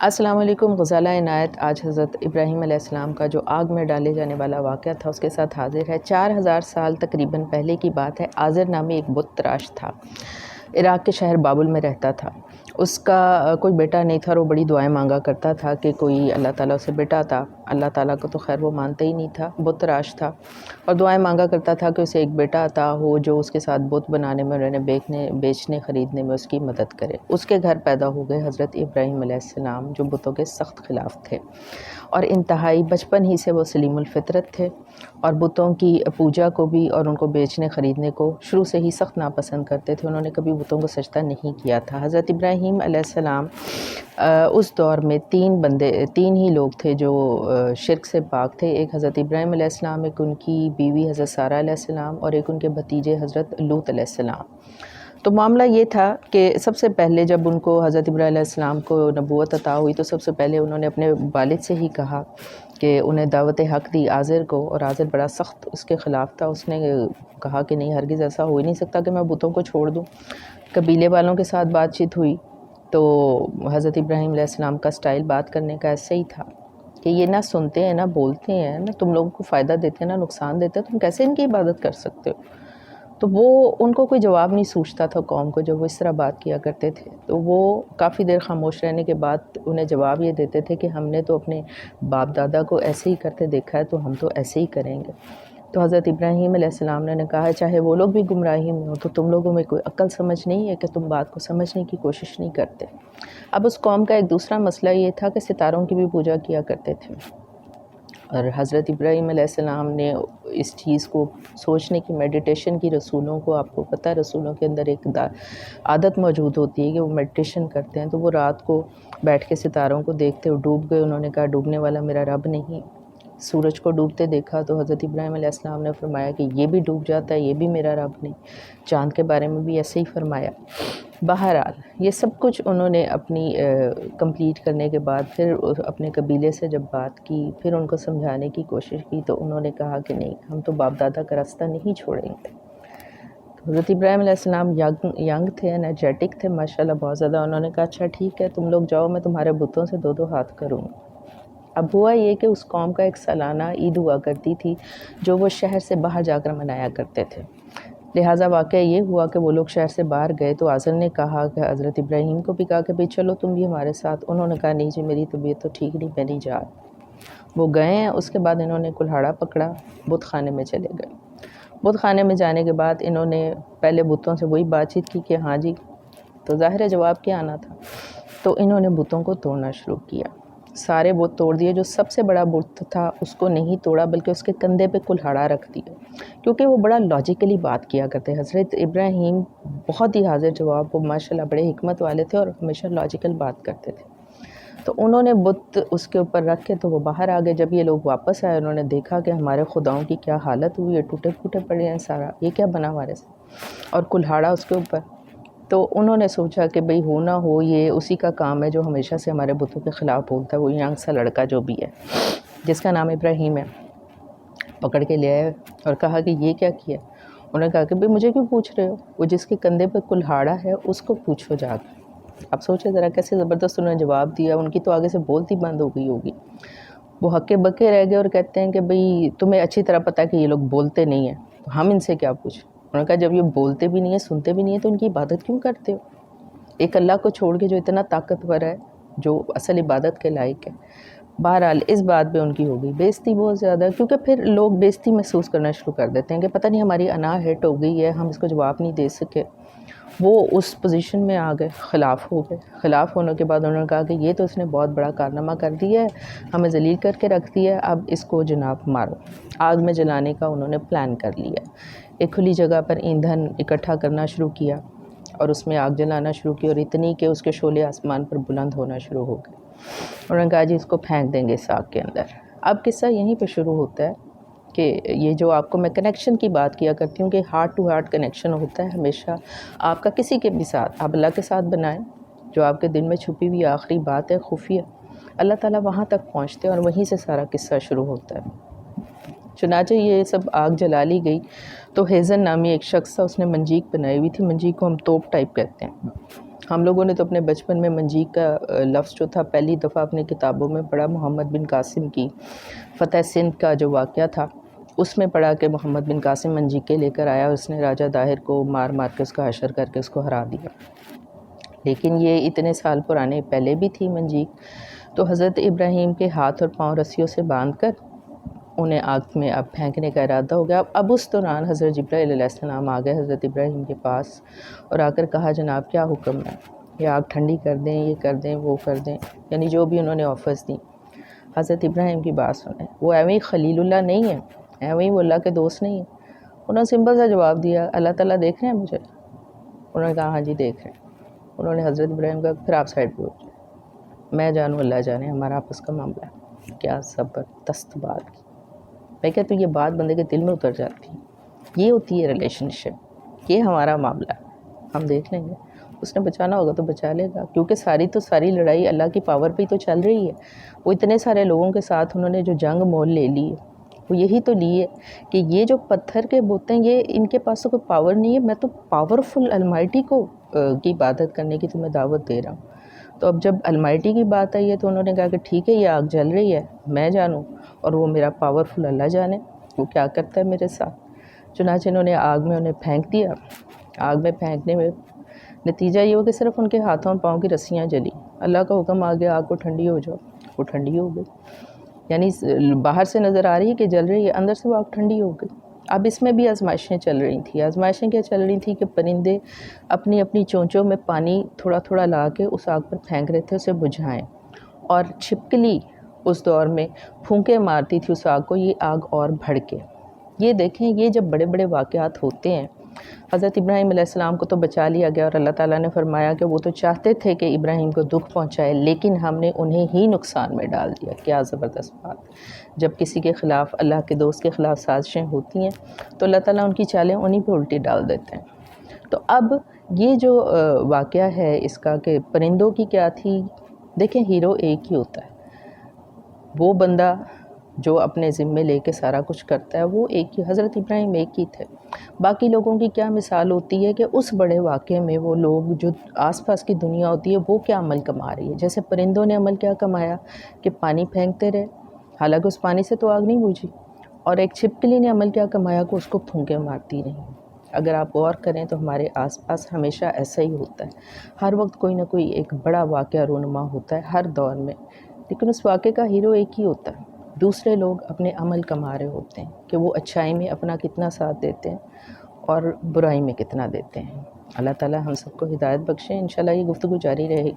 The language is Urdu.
السلام علیکم۔ غزالہ عنایت آج حضرت ابراہیم علیہ السلام کا جو آگ میں ڈالے جانے والا واقعہ تھا اس کے ساتھ حاضر ہے۔ 4000 سال تقریباً پہلے کی بات ہے۔ آذر نامی ایک بت تراش تھا، عراق کے شہر بابل میں رہتا تھا۔ اس کا کوئی بیٹا نہیں تھا اور وہ بڑی دعائیں مانگا کرتا تھا کہ کوئی اللہ تعالیٰ اسے بیٹا عطا۔ اللہ تعالیٰ کو تو خیر وہ مانتا ہی نہیں تھا، بت تراش تھا، اور دعائیں مانگا کرتا تھا کہ اسے ایک بیٹا عطا ہو جو اس کے ساتھ بت بنانے میں، انہیں بیچنے خریدنے میں اس کی مدد کرے۔ اس کے گھر پیدا ہو گئے حضرت ابراہیم علیہ السلام جو بتوں کے سخت خلاف تھے، اور انتہائی بچپن ہی سے وہ سلیم الفطرت تھے، اور بتوں کی پوجا کو بھی اور ان کو بیچنے خریدنے کو شروع سے ہی سخت ناپسند کرتے تھے۔ انہوں نے کبھی بتوں کو سجدہ نہیں کیا تھا۔ حضرت ابراہیم علیہ السلام اس دور میں تین ہی لوگ تھے جو شرک سے پاک تھے۔ ایک حضرت ابراہیم علیہ السلام، ایک ان کی بیوی حضرت سارہ علیہ السلام، اور ایک ان کے بھتیجے حضرت لوط علیہ السلام۔ تو معاملہ یہ تھا کہ سب سے پہلے جب ان کو حضرت ابراہیم علیہ السلام کو نبوت عطا ہوئی تو سب سے پہلے انہوں نے اپنے والد سے ہی کہا کہ انہیں دعوت حق دی آزر کو، اور آزر بڑا سخت اس کے خلاف تھا۔ اس نے کہا کہ نہیں، ہرگز ایسا ہو ہی نہیں سکتا کہ میں بتوں کو چھوڑ دوں۔ قبیلے والوں کے ساتھ بات چیت ہوئی تو حضرت ابراہیم علیہ السلام کا سٹائل بات کرنے کا ایسے ہی تھا کہ یہ نہ سنتے ہیں نہ بولتے ہیں، نہ تم لوگوں کو فائدہ دیتے ہیں نہ نقصان دیتے ہیں، تم کیسے ان کی عبادت کر سکتے ہو؟ تو وہ ان کو کوئی جواب نہیں سوچتا تھا قوم کو جب وہ اس طرح بات کیا کرتے تھے، تو وہ کافی دیر خاموش رہنے کے بعد انہیں جواب یہ دیتے تھے کہ ہم نے تو اپنے باپ دادا کو ایسے ہی کرتے دیکھا ہے تو ہم تو ایسے ہی کریں گے۔ تو حضرت ابراہیم علیہ السلام نے کہا چاہے وہ لوگ بھی گمراہی میں ہوں تو تم لوگوں میں کوئی عقل سمجھ نہیں ہے کہ تم بات کو سمجھنے کی کوشش نہیں کرتے۔ اب اس قوم کا ایک دوسرا مسئلہ یہ تھا کہ ستاروں کی بھی پوجا کیا کرتے تھے، اور حضرت ابراہیم علیہ السلام نے اس چیز کو سوچنے کی، میڈیٹیشن کی، رسولوں کو آپ کو پتہ ہے رسولوں کے اندر ایک عادت موجود ہوتی ہے کہ وہ میڈیٹیشن کرتے ہیں، تو وہ رات کو بیٹھ کے ستاروں کو دیکھتے ہوئے ڈوب گئے۔ انہوں نے کہا ڈوبنے والا میرا رب نہیں۔ سورج کو ڈوبتے دیکھا تو حضرت ابراہیم علیہ السلام نے فرمایا کہ یہ بھی ڈوب جاتا ہے، یہ بھی میرا رب نہیں۔ چاند کے بارے میں بھی ایسے ہی فرمایا۔ بہرحال یہ سب کچھ انہوں نے اپنی کمپلیٹ کرنے کے بعد پھر اپنے قبیلے سے جب بات کی، پھر ان کو سمجھانے کی کوشش کی تو انہوں نے کہا کہ نہیں، ہم تو باپ دادا کا راستہ نہیں چھوڑیں گے۔ حضرت ابراہیم علیہ السلام ینگ تھے، انرجیٹک تھے ماشاءاللہ بہت زیادہ۔ انہوں نے کہا اچھا ٹھیک ہے، تم لوگ جاؤ، میں تمہارے بتوں سے 2 ہاتھ کروں گا۔ اب ہوا یہ کہ اس قوم کا ایک سالانہ عید ہوا کرتی تھی جو وہ شہر سے باہر جا کر منایا کرتے تھے۔ لہٰذا واقعہ یہ ہوا کہ وہ لوگ شہر سے باہر گئے تو آزر نے کہا کہ حضرت ابراہیم کو بھی کہا کہ بھئی چلو تم بھی ہمارے ساتھ۔ انہوں نے کہا نہیں جی، میری طبیعت تو ٹھیک نہیں، میں نہیں جا رہا۔ وہ گئے ہیں۔ اس کے بعد انہوں نے کلہاڑا پکڑا، بت خانے میں چلے گئے۔ بت خانے میں جانے کے بعد انہوں نے پہلے بتوں سے وہی بات چیت کی کہ ہاں جی، تو ظاہر ہے جواب کیا آنا تھا، تو انہوں نے بتوں کو توڑنا شروع کیا۔ سارے بت توڑ دیے۔ جو سب سے بڑا بت تھا اس کو نہیں توڑا بلکہ اس کے کندھے پہ کلہاڑا رکھ دیا، کیونکہ وہ بڑا لاجیکلی بات کیا کرتے۔ حضرت ابراہیم بہت ہی حاضر جواب، وہ ماشاءاللہ بڑے حکمت والے تھے اور ہمیشہ لاجیکل بات کرتے تھے۔ تو انہوں نے بت اس کے اوپر رکھ کے تو وہ باہر آ گئے۔ جب یہ لوگ واپس آئے انہوں نے دیکھا کہ ہمارے خداؤں کی کیا حالت ہوئی ہے، ٹوٹے پھوٹے پڑے ہیں سارا، یہ کیا بنا ہمارے سے، اور کلہاڑا اس کے اوپر۔ تو انہوں نے سوچا کہ بھئی ہو نہ ہو یہ اسی کا کام ہے جو ہمیشہ سے ہمارے بتوں کے خلاف بولتا ہے، وہ ینگ سا لڑکا جو بھی ہے جس کا نام ابراہیم ہے۔ پکڑ کے لے آئے اور کہا کہ یہ کیا کیا؟ انہوں نے کہا کہ بھئی مجھے کیوں پوچھ رہے ہو، وہ جس کے کندھے پہ کلہاڑا ہے اس کو پوچھو جا کے۔ اب سوچے ذرا کیسے زبردست انہوں نے جواب دیا، ان کی تو آگے سے بولتی بند ہو گئی ہوگی۔ وہ ہکے بکے رہ گئے اور کہتے ہیں کہ بھئی تمہیں اچھی طرح پتہ ہے کہ یہ لوگ بولتے نہیں ہیں، تو ہم ان سے کیا پوچھیں؟ انہوں نے کہا جب یہ بولتے بھی نہیں ہیں، سنتے بھی نہیں ہیں، تو ان کی عبادت کیوں کرتے ہو؟ ایک اللہ کو چھوڑ کے جو اتنا طاقتور ہے، جو اصل عبادت کے لائق ہے۔ بہرحال اس بات پہ ان کی ہو گئی بےعزتی بہت زیادہ، کیونکہ پھر لوگ بےعزتی محسوس کرنا شروع کر دیتے ہیں کہ پتہ نہیں ہماری انا ہٹ ہو گئی ہے، ہم اس کو جواب نہیں دے سکے۔ وہ اس پوزیشن میں آ گئے، خلاف ہو گئے۔ خلاف ہونے کے بعد انہوں نے کہا کہ یہ تو اس نے بہت بڑا کارنامہ کر دیا ہے، ہمیں ذلیل کر کے رکھ دیا ہے، اب اس کو جناب مارو۔ آگ میں جلانے کا انہوں نے پلان کر لیا۔ ایک کھلی جگہ پر ایندھن اکٹھا کرنا شروع کیا اور اس میں آگ جلانا شروع کی، اور اتنی کہ اس کے شعلے آسمان پر بلند ہونا شروع ہو گئے۔ انہوں نے کہا جی اس کو پھینک دیں گے اس آگ کے اندر۔ اب قصہ یہیں پہ شروع ہوتا ہے کہ یہ جو آپ کو میں کنیکشن کی بات کیا کرتی ہوں کہ ہارٹ ٹو ہارٹ کنیکشن ہوتا ہے ہمیشہ آپ کا کسی کے بھی ساتھ، آپ اللہ کے ساتھ بنائیں، جو آپ کے دل میں چھپی ہوئی آخری بات ہے خفیہ، اللہ تعالیٰ وہاں تک پہنچتے ہیں اور وہیں سے سارا قصہ شروع ہوتا ہے۔ چنانچہ یہ سب آگ جلا لی گئی تو ہیزن نامی ایک شخص تھا، اس نے منجیک بنائی ہوئی تھی۔ منجیک کو ہم توپ ٹائپ کہتے ہیں، ہم لوگوں نے تو اپنے بچپن میں منجیق کا لفظ جو تھا پہلی دفعہ اپنی کتابوں میں پڑھا، محمد بن قاسم کی فتح سندھ کا جو واقعہ تھا اس میں پڑھا کہ محمد بن قاسم منجیقیں لے کر آیا اور اس نے راجہ داہر کو مار مار کے اس کا حشر کر کے اس کو ہرا دیا۔ لیکن یہ اتنے سال پرانے پہلے بھی تھی منجیق، تو حضرت ابراہیم کے ہاتھ اور پاؤں رسیوں سے باندھ کر انہیں آگ میں اب پھینکنے کا ارادہ ہو گیا۔ اب اس دوران حضرت جبرائیل علیہ السلام آ گئے حضرت ابراہیم کے پاس اور آ کر کہا جناب کیا حکم ہے، یہ آگ ٹھنڈی کر دیں، یہ کر دیں، وہ کر دیں، یعنی جو بھی انہوں نے آفرز دیں۔ حضرت ابراہیم کی بات سنیں، وہ ایویں خلیل اللہ نہیں ہے، ایویں وہ اللہ کے دوست نہیں ہیں۔ انہوں نے سمپل سا جواب دیا، اللہ تعالیٰ دیکھ رہے ہیں مجھے؟ انہوں نے کہا ہاں جی دیکھ رہے ہیں۔ انہوں نے حضرت ابراہیم کا پھر آپ سائڈ پہ ہو جائیں، میں جانوں اللہ جانے، ہمارا آپس کا معاملہ ہے۔ کیا زبردست بات کی! میں کہتا ہوں یہ بات بندے کے دل میں اتر جاتی ہے، یہ ہوتی ہے ریلیشن شپ، یہ ہمارا معاملہ ہے، ہم دیکھ لیں گے، اس نے بچانا ہوگا تو بچا لے گا، کیونکہ ساری لڑائی اللہ کی پاور پہ ہی تو چل رہی ہے۔ وہ اتنے سارے لوگوں کے ساتھ انہوں نے جو جنگ مول لے لی ہے وہ یہی تو لی ہے کہ یہ جو پتھر کے بت ہیں یہ ان کے پاس تو کوئی پاور نہیں ہے، میں تو پاورفل المائٹی کو کی عبادت کرنے کی تمہیں دعوت دے رہا ہوں۔ تو اب جب المائٹی کی بات آئی ہے تو انہوں نے کہا کہ ٹھیک ہے یہ آگ جل رہی ہے، میں جانوں اور وہ میرا پاورفل اللہ جانے وہ کیا کرتا ہے میرے ساتھ۔ چنانچہ انہوں نے آگ میں انہیں پھینک دیا۔ آگ میں پھینکنے میں نتیجہ یہ ہو کہ صرف ان کے ہاتھوں اور پاؤں کی رسیاں جلی، اللہ کا حکم آ گیا آگ کو ٹھنڈی ہو جاؤ، وہ ٹھنڈی ہو گئی، یعنی باہر سے نظر آ رہی ہے کہ جل رہی ہے، اندر سے وہ آگ ٹھنڈی ہو گئی۔ اب اس میں بھی آزمائشیں چل رہی تھیں۔ آزمائشیں کیا چل رہی تھیں کہ پرندے اپنی اپنی چونچوں میں پانی تھوڑا تھوڑا لا کے اس آگ پر پھینک رہے تھے اسے بجھائیں، اور چھپکلی اس دور میں پھونکے مارتی تھی اس آگ کو، یہ آگ اور بھڑکے۔ یہ دیکھیں یہ جب بڑے بڑے واقعات ہوتے ہیں، حضرت ابراہیم علیہ السلام کو تو بچا لیا گیا اور اللہ تعالیٰ نے فرمایا کہ وہ تو چاہتے تھے کہ ابراہیم کو دکھ پہنچائے لیکن ہم نے انہیں ہی نقصان میں ڈال دیا۔ کیا زبردست بات! جب کسی کے خلاف، اللہ کے دوست کے خلاف سازشیں ہوتی ہیں تو اللہ تعالیٰ ان کی چالیں انہی پہ الٹی ڈال دیتے ہیں۔ تو اب یہ جو واقعہ ہے اس کا کہ پرندوں کی کیا تھی، دیکھیں ہیرو ایک ہی ہوتا ہے، وہ بندہ جو اپنے ذمے لے کے سارا کچھ کرتا ہے وہ ایک ہی، حضرت ابراہیم ایک ہی تھے۔ باقی لوگوں کی کیا مثال ہوتی ہے کہ اس بڑے واقعے میں وہ لوگ جو آس پاس کی دنیا ہوتی ہے وہ کیا عمل کما رہی ہے۔ جیسے پرندوں نے عمل کیا کمایا کہ پانی پھینکتے رہے، حالانکہ اس پانی سے تو آگ نہیں بجھی، اور ایک چھپکلی نے عمل کیا کمایا کہ اس کو پھونکے مارتی رہی۔ اگر آپ غور کریں تو ہمارے آس پاس ہمیشہ ایسا ہی ہوتا ہے، ہر وقت کوئی نہ کوئی ایک بڑا واقعہ رونما ہوتا ہے ہر دور میں، لیکن اس واقعے کا ہیرو ایک ہی ہوتا ہے، دوسرے لوگ اپنے عمل کما رہے ہوتے ہیں کہ وہ اچھائی میں اپنا کتنا ساتھ دیتے ہیں اور برائی میں کتنا دیتے ہیں۔ اللہ تعالیٰ ہم سب کو ہدایت بخشے، انشاءاللہ یہ گفتگو جاری رہے گی۔